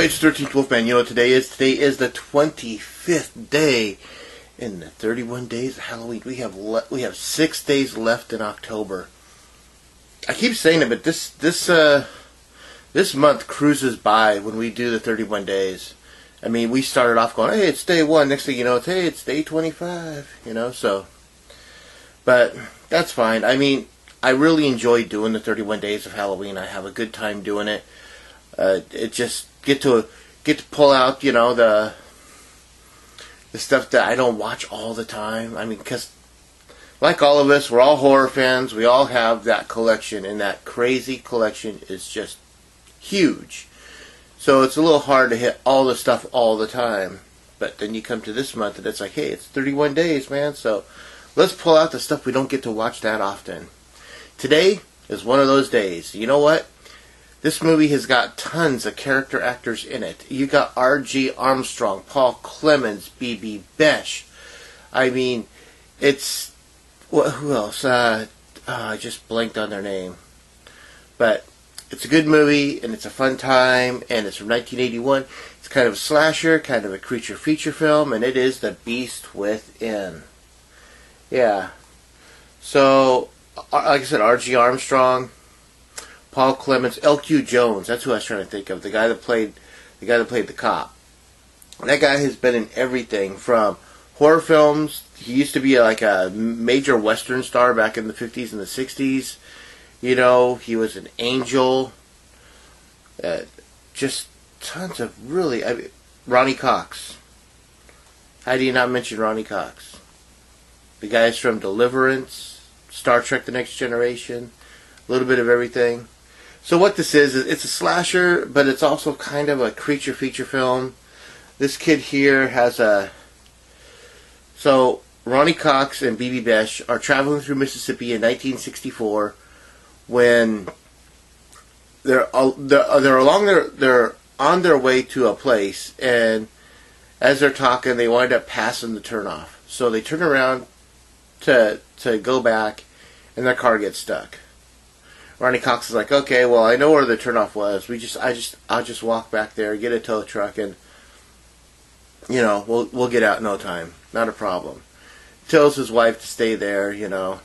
everybody, it's 13th Wolfman. You know what today is? Today is the 25th day in the 31 days of Halloween. We have 6 days left in October. I keep saying it, but this month cruises by when we do the 31 days. I mean, we started off going, hey, it's day 1. Next thing you know, it's day 25. You know, so. But that's fine. I mean, I really enjoy doing the 31 days of Halloween. I have a good time doing it. It just get to pull out, you know, the stuff that I don't watch all the time. I mean, because like all of us, we're all horror fans. We all have that collection, and that crazy collection is just huge. So it's a little hard to hit all the stuff all the time. But then you come to this month, and it's like, hey, it's 31 days, man. So let's pull out the stuff we don't get to watch that often. Today is one of those days. You know what? This movie has got tons of character actors in it. You got R.G. Armstrong, Paul Clemens, B.B. Besh. I mean, it's... who else? I just blanked on their name. But it's a good movie, and it's a fun time, and it's from 1981. It's kind of a slasher, kind of a creature feature film, and it is The Beast Within. Yeah. So, like I said, R.G. Armstrong, Paul Clemens, L.Q. Jones. That's who I was trying to think of. The guy that played the cop. That guy has been in everything from horror films. He used to be like a major Western star back in the 50s and the 60s. You know, he was an angel. Just tons of really... I mean, Ronnie Cox. How do you not mention Ronnie Cox? The guys from Deliverance, Star Trek The Next Generation, a little bit of everything. So what this is it's a slasher, but it's also kind of a creature feature film. This kid here has a... So, Ronnie Cox and B.B. Besh are traveling through Mississippi in 1964 when they're on their way to a place, and as they're talking, they wind up passing the turnoff. So they turn around to go back, and their car gets stuck. Ronnie Cox is like, okay, well, I know where the turnoff was. I'll just walk back there, get a tow truck, and you know, we'll get out in no time. Not a problem. Tells his wife to stay there, you know.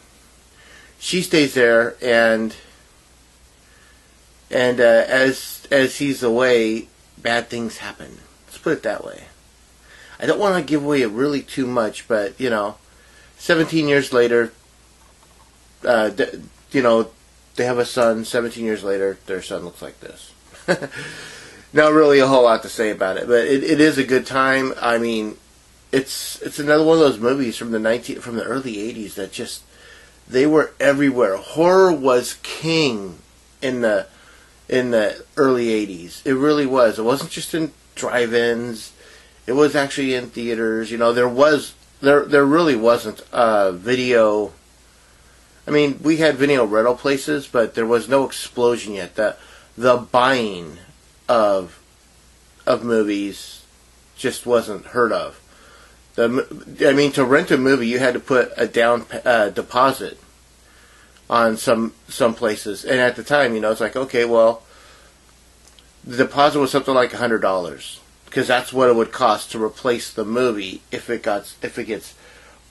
She stays there, and as he's away, bad things happen. Let's put it that way. I don't want to give away really too much, but you know, 17 years later, you know, they have a son. 17 years later, their son looks like this. Not really a whole lot to say about it, but it is a good time. I mean, it's another one of those movies from the early 80s that just, they were everywhere. Horror was king in the early 80s. It really was. It wasn't just in drive-ins. It was actually in theaters. You know, there really wasn't video. I mean, we had video rental places, but there was no explosion yet. The buying of movies just wasn't heard of. I mean, to rent a movie, you had to put a down deposit on some places, and at the time, you know, it's like, okay, well, the deposit was something like $100 because that's what it would cost to replace the movie if it gets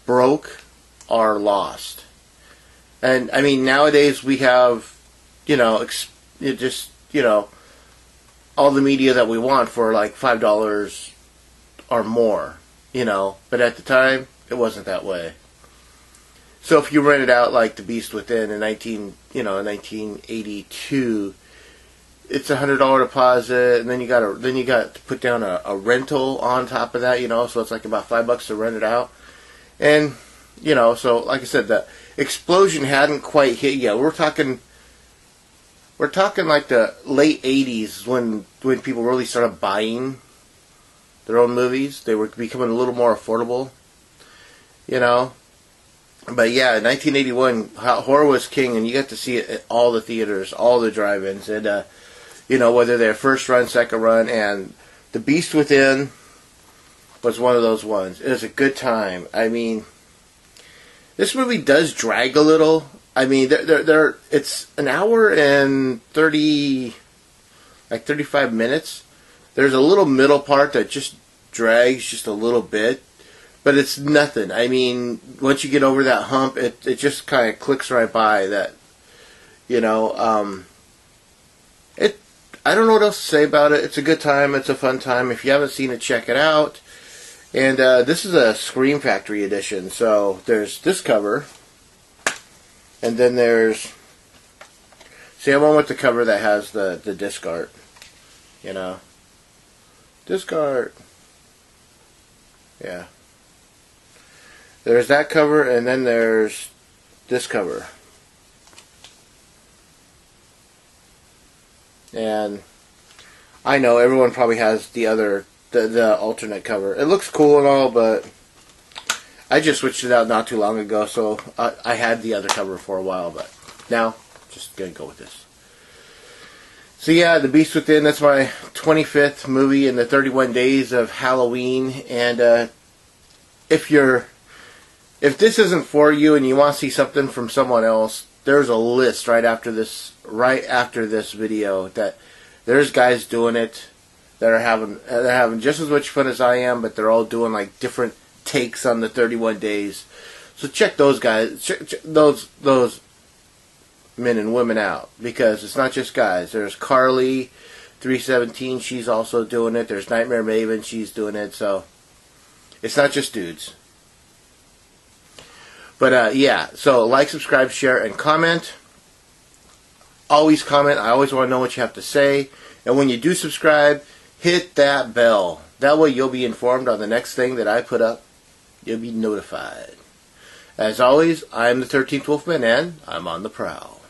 broke or lost. And I mean, nowadays we have, you know, all the media that we want for like $5 or more, you know. But at the time, it wasn't that way. So if you rented out like The Beast Within in 1982, it's $100 deposit, and then you got to put down a rental on top of that, you know. So it's like about $5 to rent it out, and you know. So like I said, the explosion hadn't quite hit yet. We're talking like the late 80s when people really started buying their own movies. They were becoming a little more affordable, you know. But yeah, in 1981, horror was king, and you got to see it at all the theaters, all the drive-ins, and you know, whether they're first run, second run, and The Beast Within was one of those ones. It was a good time. I mean, this movie does drag a little. I mean, it's an hour and 35 minutes. There's a little middle part that just drags just a little bit, but it's nothing. I mean, once you get over that hump, it just kind of clicks right by that, you know. I don't know what else to say about it. It's a good time. It's a fun time. If you haven't seen it, check it out. And this is a Scream Factory edition. So there's this cover, and then there's, see, I went with the cover that has the disc art, you know. Disc art. Yeah. There's that cover, and then there's this cover. And I know everyone probably has the alternate cover. It looks cool and all, but I just switched it out not too long ago, so I had the other cover for a while, but now just gonna go with this. So yeah, The Beast Within, that's my 25th movie in the 31 days of Halloween. And if this isn't for you and you want to see something from someone else, there's a list right after this video that there's guys doing it that are having just as much fun as I am, but they're all doing like different takes on the 31 days. So check those guys, check those men and women out, because it's not just guys. There's Carly 317, she's also doing it. There's Nightmare Maven, she's doing it. So it's not just dudes. But yeah, so like, subscribe, share, and comment. Always comment. I always want to know what you have to say. And when you do subscribe, hit that bell. That way you'll be informed on the next thing that I put up. You'll be notified. As always, I'm the 13th Wolfman, and I'm on the prowl.